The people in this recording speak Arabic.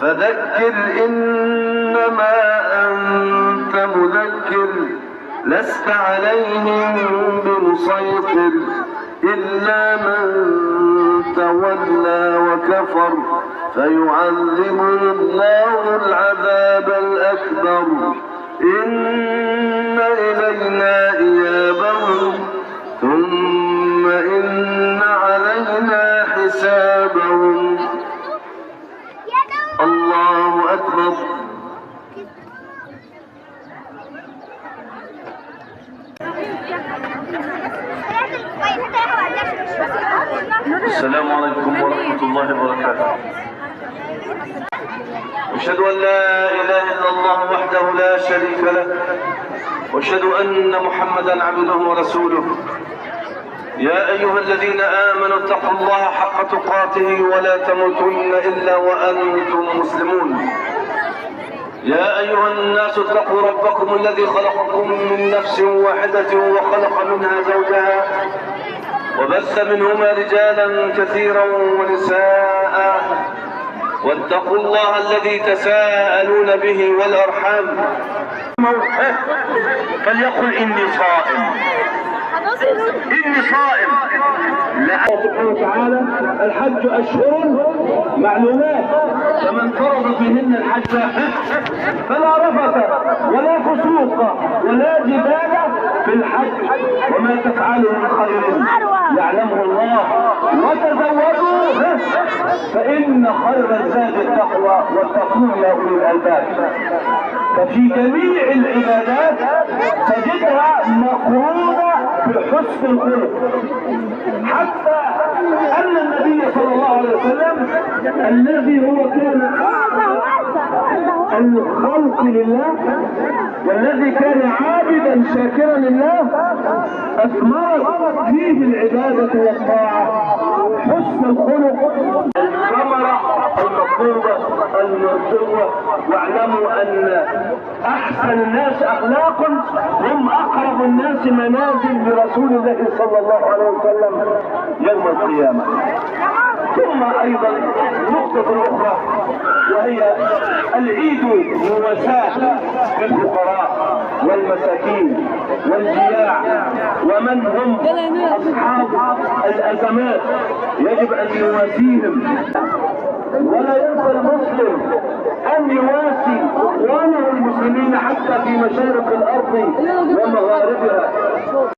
فذكر إنما أنت مذكر لست عليهم بمسيطر إلا من تولى وكفر فيعذبه الله العذاب الأكبر إن إلينا إيابهم ثم إن علينا حسابهم. الله أكبر. السلام عليكم ورحمة الله وبركاته. أشهد أن لا إله إلا الله وحده لا شريك له وأشهد أن محمدا عبده ورسوله. يا أيها الذين آمنوا اتقوا الله حق تقاته ولا تموتن إلا وأنتم مسلمون. يا أيها الناس اتقوا ربكم الذي خلقكم من نفس واحدة وخلق منها زوجها وبث منهما رجالا كثيرا ونساء واتقوا الله الذي تساءلون به والأرحام. فليقل إني صائم إني صائم. الله سبحانه وتعالى الحج أشهر معلومات فمن فرض فيهن الحج فلا رفث ولا فسوق ولا جدال في الحج وما تفعلوا من خير يعلمه الله وتزودوا فإن خير الزاد التقوى واتقون يا أولي الألباب. ففي جميع العبادات تجدها مقرونة بحسن الخلق حتى أن النبي صلى الله عليه وسلم الذي هو كان الخلق لله والذي كان عابدا شاكرا لله أثمرت فيه العبادة والطاعة حسن الخلق الثمرة المطلوبة المرجوة. واعلموا أن أحسن الناس أخلاقا هم أقرب الناس منازل برسول الله صلى الله عليه وسلم يوم القيامة. ثم أيضا نقطة أخرى وهي العيد مواساة بالفقراء والمساكين والجياع ومن هم أصحاب الأزمات يجب أن يواسيهم. ولا ينسى المسلم أن يواسي إخوانه المسلمين حتى في مشارق الأرض ومغاربها.